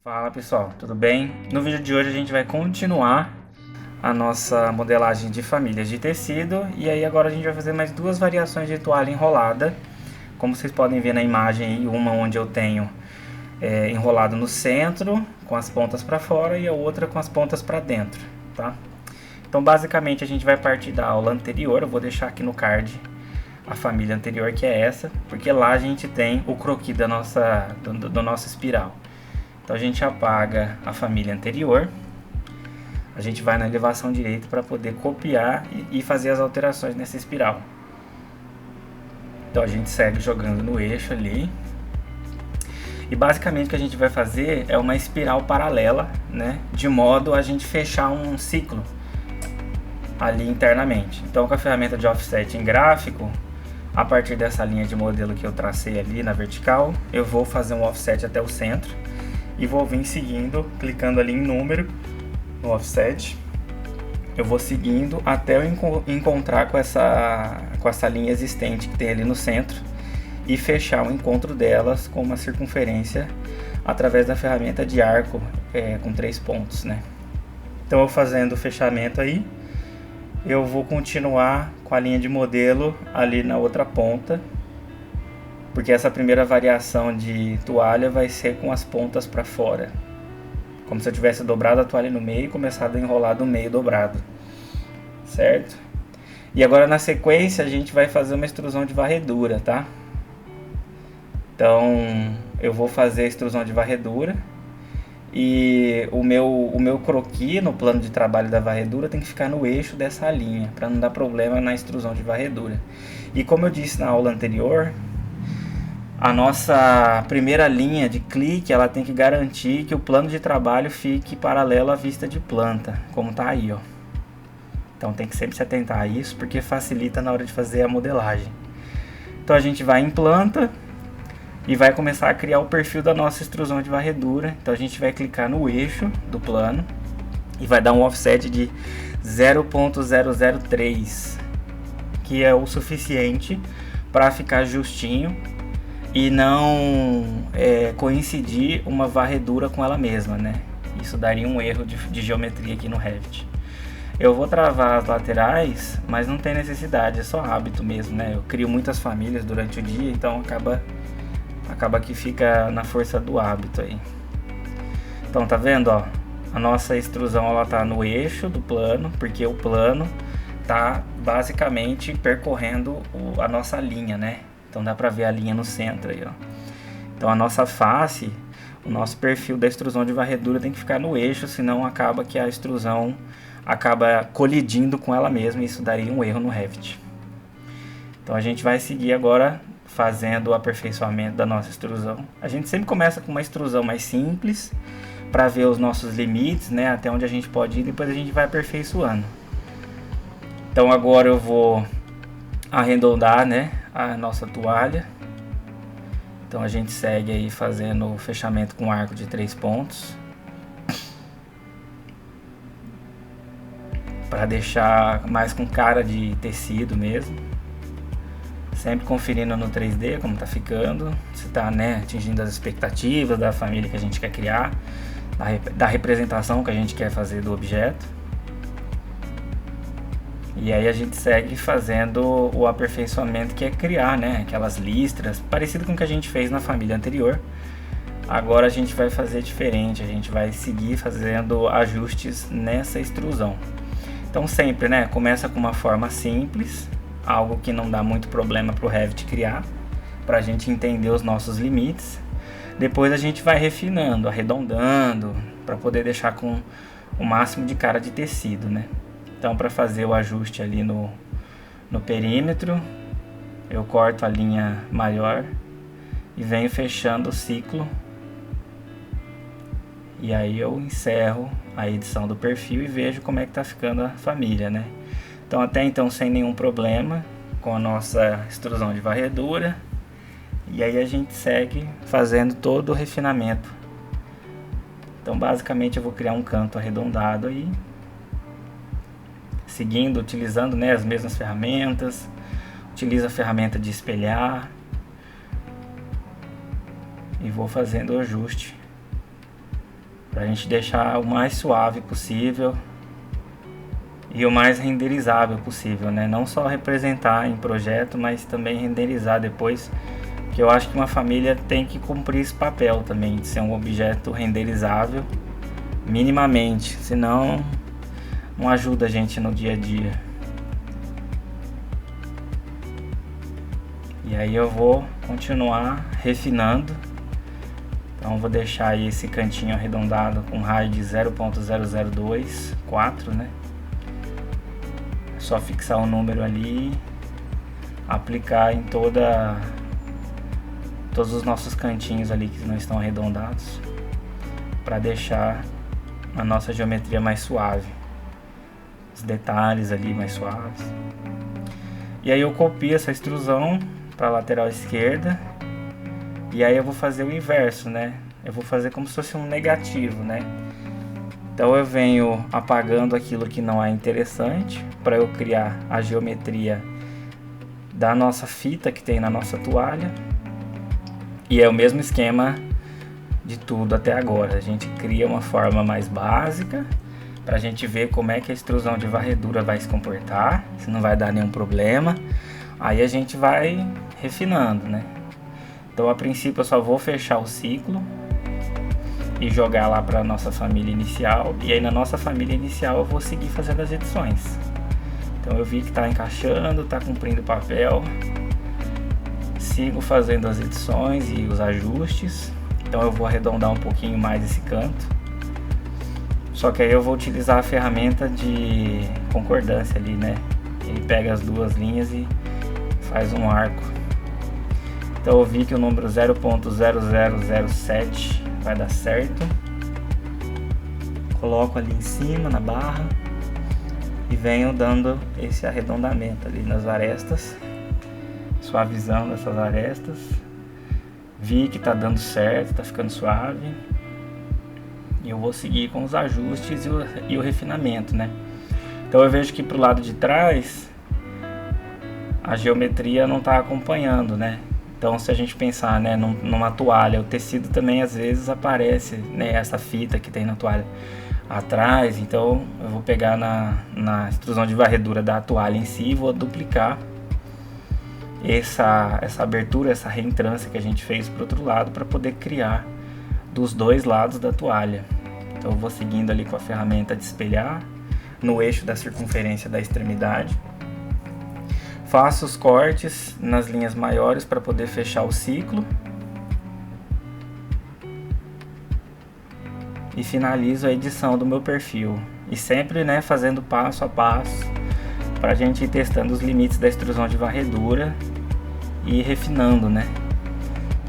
Fala pessoal, tudo bem? No vídeo de hoje a gente vai continuar a nossa modelagem de famílias de tecido e aí agora a gente vai fazer mais duas variações de toalha enrolada. Como vocês podem ver na imagem aí, uma onde eu tenho enrolado no centro com as pontas para fora e a outra com as pontas para dentro, tá? Então basicamente a gente vai partir da aula anterior, eu vou deixar aqui no card a família anterior, que é essa, porque lá a gente tem o croquis da do nosso espiral. Então a gente apaga a família anterior, a gente vai na elevação direita para poder copiar e fazer as alterações nessa espiral. Então a gente segue jogando no eixo ali. E basicamente o que a gente vai fazer é uma espiral paralela, né? De modo a gente fechar um ciclo ali internamente. Então com a ferramenta de offset em gráfico, a partir dessa linha de modelo que eu tracei ali na vertical, eu vou fazer um offset até o centro. E vou vir seguindo, clicando ali em número, no offset. Eu vou seguindo até eu encontrar com essa linha existente que tem ali no centro e fechar o encontro delas com uma circunferência através da ferramenta de arco com 3 pontos, né? Então eu fazendo o fechamento aí, eu vou continuar com a linha de modelo ali na outra ponta, porque essa primeira variação de toalha vai ser com as pontas para fora, como se eu tivesse dobrado a toalha no meio e começado a enrolar do meio dobrado, certo? E agora na sequência a gente vai fazer uma extrusão de varredura, tá? Então eu vou fazer a extrusão de varredura e o meu croquis no plano de trabalho da varredura tem que ficar no eixo dessa linha, para não dar problema na extrusão de varredura. E como eu disse na aula anterior, a nossa primeira linha de clique, ela tem que garantir que o plano de trabalho fique paralelo à vista de planta, como está aí, ó. Então tem que sempre se atentar a isso, porque facilita na hora de fazer a modelagem. Então a gente vai em planta e vai começar a criar o perfil da nossa extrusão de varredura. Então a gente vai clicar no eixo do plano e vai dar um offset de 0.003, que é o suficiente para ficar justinho e não coincidir uma varredura com ela mesma, né? Isso daria um erro de geometria aqui no Revit. Eu vou travar as laterais, mas não tem necessidade, é só hábito mesmo, né? Eu crio muitas famílias durante o dia, então acaba que fica na força do hábito aí. Então tá vendo, ó? A nossa extrusão ela tá no eixo do plano, porque o plano tá basicamente percorrendo a nossa linha, né? Então dá para ver a linha no centro aí, ó. Então a nossa face, o nosso perfil da extrusão de varredura tem que ficar no eixo, senão acaba que a extrusão acaba colidindo com ela mesma e isso daria um erro no Revit. Então a gente vai seguir agora fazendo o aperfeiçoamento da nossa extrusão. A gente sempre começa com uma extrusão mais simples para ver os nossos limites, né, até onde a gente pode ir, depois a gente vai aperfeiçoando. Então agora eu vou arredondar, né, a nossa toalha. Então a gente segue aí fazendo o fechamento com arco de 3 pontos para deixar mais com cara de tecido mesmo, sempre conferindo no 3D como tá ficando, se tá, né, atingindo as expectativas da família que a gente quer criar, da representação que a gente quer fazer do objeto. E aí a gente segue fazendo o aperfeiçoamento, que é criar, né, aquelas listras, parecido com o que a gente fez na família anterior. Agora a gente vai fazer diferente, a gente vai seguir fazendo ajustes nessa extrusão. Então sempre, né, começa com uma forma simples, algo que não dá muito problema para o Revit criar, para a gente entender os nossos limites. Depois a gente vai refinando, arredondando, para poder deixar com o máximo de cara de tecido, né. Então para fazer o ajuste ali no perímetro, eu corto a linha maior e venho fechando o ciclo. E aí eu encerro a edição do perfil e vejo como é que tá ficando a família, né? Então até então sem nenhum problema com a nossa extrusão de varredura. E aí a gente segue fazendo todo o refinamento. Então basicamente eu vou criar um canto arredondado aí, seguindo, utilizando, né, as mesmas ferramentas. Utilizo a ferramenta de espelhar e vou fazendo o ajuste para a gente deixar o mais suave possível e o mais renderizável possível, né? Não só representar em projeto, mas também renderizar depois, que eu acho que uma família tem que cumprir esse papel também, de ser um objeto renderizável minimamente, senão não ajuda a gente no dia a dia. E aí eu vou continuar refinando. Então vou deixar aí esse cantinho arredondado com raio de 0.0024, né? É só fixar o número ali, aplicar em todos os nossos cantinhos ali que não estão arredondados, para deixar a nossa geometria mais suave, os detalhes ali mais suaves. E aí eu copio essa extrusão para a lateral esquerda. E aí eu vou fazer o inverso, né? Eu vou fazer como se fosse um negativo, né? Então eu venho apagando aquilo que não é interessante para eu criar a geometria da nossa fita que tem na nossa toalha. E é o mesmo esquema de tudo até agora. A gente cria uma forma mais básica para a gente ver como é que a extrusão de varredura vai se comportar, se não vai dar nenhum problema. Aí a gente vai refinando, né? Então a princípio eu só vou fechar o ciclo e jogar lá para a nossa família inicial. E aí na nossa família inicial eu vou seguir fazendo as edições. Então eu vi que está encaixando, está cumprindo o papel. Sigo fazendo as edições e os ajustes. Então eu vou arredondar um pouquinho mais esse canto. Só que aí eu vou utilizar a ferramenta de concordância ali, né? Ele pega as duas linhas e faz um arco. Então eu vi que o número 0.0007 vai dar certo. Coloco ali em cima na barra e venho dando esse arredondamento ali nas arestas, suavizando essas arestas. Vi que tá dando certo, tá ficando suave. E eu vou seguir com os ajustes e o refinamento, né? Então eu vejo que pro lado de trás a geometria não está acompanhando, né? Então se a gente pensar, né, numa toalha, o tecido também às vezes aparece, né, essa fita que tem na toalha atrás. Então eu vou pegar na extrusão de varredura da toalha em si e vou duplicar essa abertura, essa reentrância que a gente fez para o outro lado, para poder criar dos dois lados da toalha. Então eu vou seguindo ali com a ferramenta de espelhar no eixo da circunferência da extremidade. Faço os cortes nas linhas maiores para poder fechar o ciclo. E finalizo a edição do meu perfil. E sempre, né, fazendo passo a passo para a gente ir testando os limites da extrusão de varredura e ir refinando, né?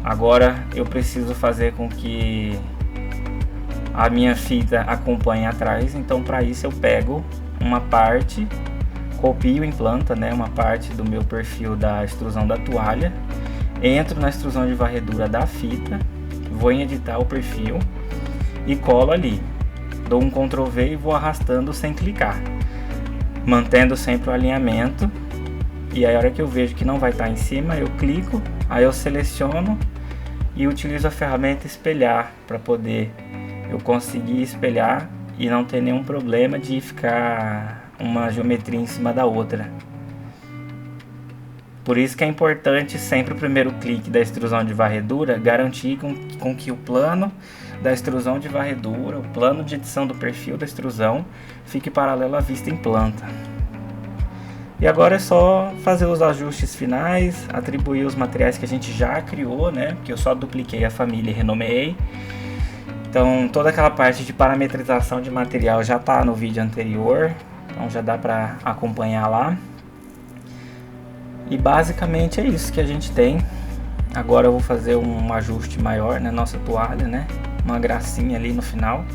Agora eu preciso fazer com que a minha fita acompanhe atrás. Então para isso eu pego uma parte, copio em planta, né, uma parte do meu perfil da extrusão da toalha, entro na extrusão de varredura da fita, vou em editar o perfil e colo ali. Dou um Ctrl V e vou arrastando sem clicar, mantendo sempre o alinhamento. E aí a hora que eu vejo que não vai estar em cima, eu clico, aí eu seleciono e utilizo a ferramenta espelhar para poder eu conseguir espelhar e não ter nenhum problema de ficar uma geometria em cima da outra. Por isso que é importante sempre o primeiro clique da extrusão de varredura garantir com que o plano da extrusão de varredura, o plano de edição do perfil da extrusão, fique paralelo à vista em planta. E agora é só fazer os ajustes finais, atribuir os materiais que a gente já criou, né? Que eu só dupliquei a família e renomeei. Então toda aquela parte de parametrização de material já está no vídeo anterior, então já dá para acompanhar lá. E basicamente é isso que a gente tem. Agora eu vou fazer um ajuste maior na nossa toalha, né? Uma gracinha ali no final.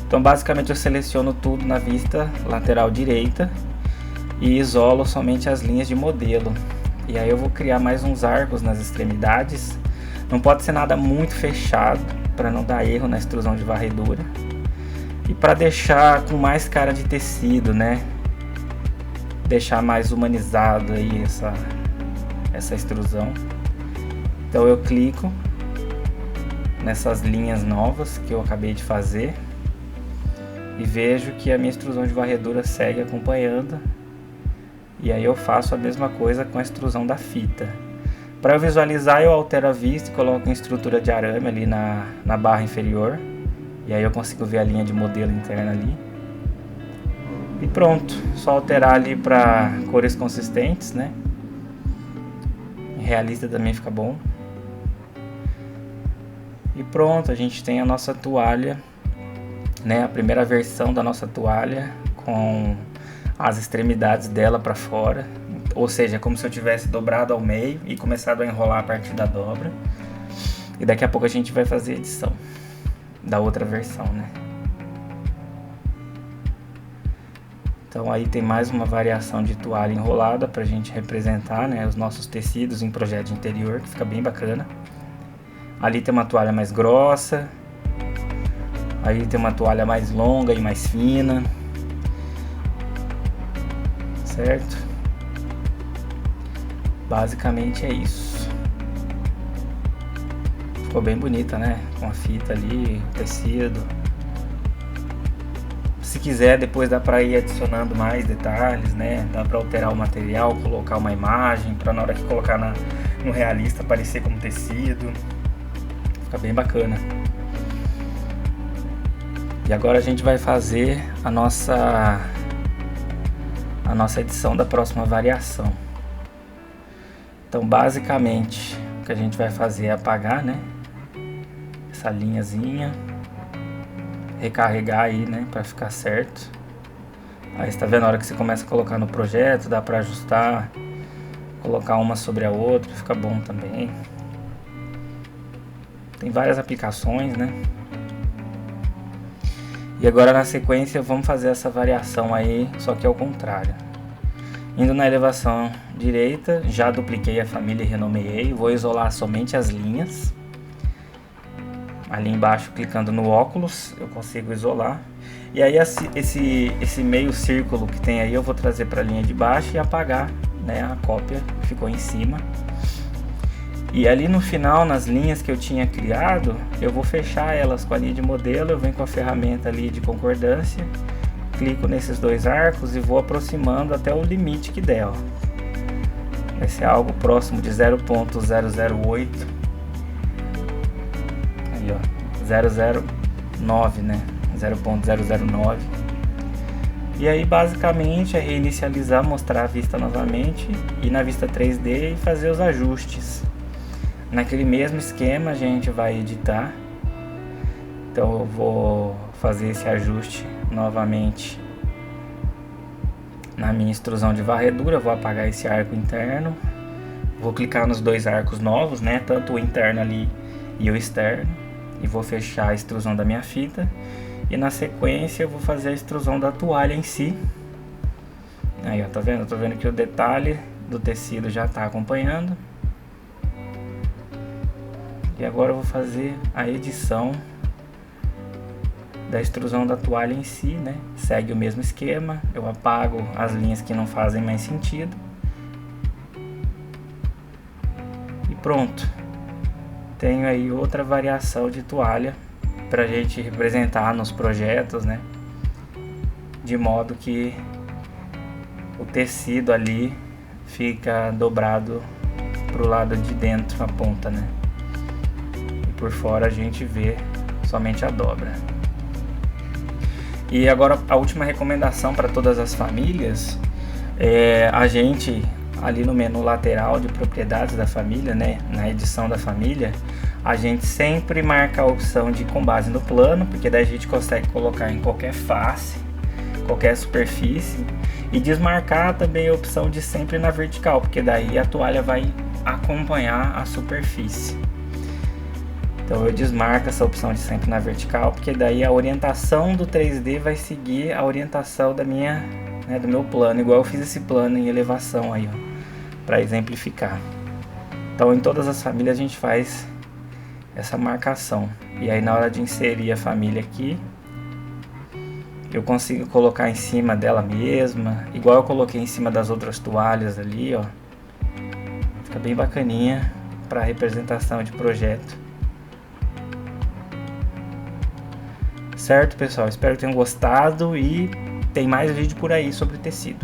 Então basicamente eu seleciono tudo na vista lateral direita e isolo somente as linhas de modelo. E aí eu vou criar mais uns arcos nas extremidades. Não pode ser nada muito fechado para não dar erro na extrusão de varredura. E para deixar com mais cara de tecido, né? Deixar mais humanizado aí essa extrusão. Então eu clico nessas linhas novas que eu acabei de fazer e vejo que a minha extrusão de varredura segue acompanhando, e aí eu faço a mesma coisa com a extrusão da fita. Para eu visualizar, eu altero a vista e coloco em estrutura de arame ali na barra inferior, e aí eu consigo ver a linha de modelo interna ali. E pronto, só alterar ali para cores consistentes, né? Realista também fica bom. E pronto, a gente tem a nossa toalha, né? A primeira versão da nossa toalha com as extremidades dela para fora, ou seja, como se eu tivesse dobrado ao meio e começado a enrolar a partir da dobra. E daqui a pouco a gente vai fazer a edição da outra versão, né? Então aí tem mais uma variação de toalha enrolada pra gente representar, né, os nossos tecidos em projeto de interior, que fica bem bacana. Ali tem uma toalha mais grossa, aí tem uma toalha mais longa e mais fina, certo? Basicamente é isso. Ficou bem bonita, né? Com a fita ali, o tecido. Se quiser, depois dá pra ir adicionando mais detalhes, né? Dá pra alterar o material, colocar uma imagem, pra na hora que colocar no realista aparecer como tecido. Fica bem bacana. E agora a gente vai fazer a nossa edição da próxima variação. Então, basicamente, o que a gente vai fazer é apagar, né, essa linhazinha, recarregar aí, né, para ficar certo. Aí você tá vendo, a hora que você começa a colocar no projeto, dá para ajustar, colocar uma sobre a outra, fica bom também. Tem várias aplicações, né? E agora na sequência vamos fazer essa variação aí, só que ao contrário. Indo na elevação direita, já dupliquei a família e renomeei, vou isolar somente as linhas. Ali embaixo, clicando no óculos, eu consigo isolar. E aí esse meio círculo que tem aí eu vou trazer para a linha de baixo e apagar, né, a cópia que ficou em cima. E ali no final, nas linhas que eu tinha criado, eu vou fechar elas com a linha de modelo. Eu venho com a ferramenta ali de concordância, clico nesses dois arcos e vou aproximando até o limite que der, ó. Vai ser algo próximo de 0.008, aí ó, 009, né, 0.009. E aí basicamente é reinicializar, mostrar a vista novamente, ir na vista 3D e fazer os ajustes. Naquele mesmo esquema a gente vai editar. Então eu vou fazer esse ajuste novamente na minha extrusão de varredura. Vou apagar esse arco interno, vou clicar nos dois arcos novos, né, tanto o interno ali e o externo, e vou fechar a extrusão da minha fita. E na sequência eu vou fazer a extrusão da toalha em si. Aí ó, tá vendo? Eu tô vendo que o detalhe do tecido já está acompanhando. E agora eu vou fazer a edição da extrusão da toalha em si, né? Segue o mesmo esquema, eu apago as linhas que não fazem mais sentido. E pronto. Tenho aí outra variação de toalha pra gente representar nos projetos, né? De modo que o tecido ali fica dobrado pro lado de dentro, a ponta, né? Por fora a gente vê somente a dobra. E agora a última recomendação para todas as famílias é a gente ali no menu lateral de propriedades da família, né, na edição da família, a gente sempre marca a opção de com base no plano, porque daí a gente consegue colocar em qualquer face, qualquer superfície, e desmarcar também a opção de sempre na vertical, porque daí a toalha vai acompanhar a superfície. Então eu desmarco essa opção de sempre na vertical, porque daí a orientação do 3D vai seguir a orientação da minha, né, do meu plano, igual eu fiz esse plano em elevação aí, ó, para exemplificar. Então em todas as famílias a gente faz essa marcação. E aí na hora de inserir a família aqui, eu consigo colocar em cima dela mesma, igual eu coloquei em cima das outras toalhas ali, ó. Fica bem bacaninha para representação de projeto. Certo, pessoal? Espero que tenham gostado e tem mais vídeo por aí sobre tecido.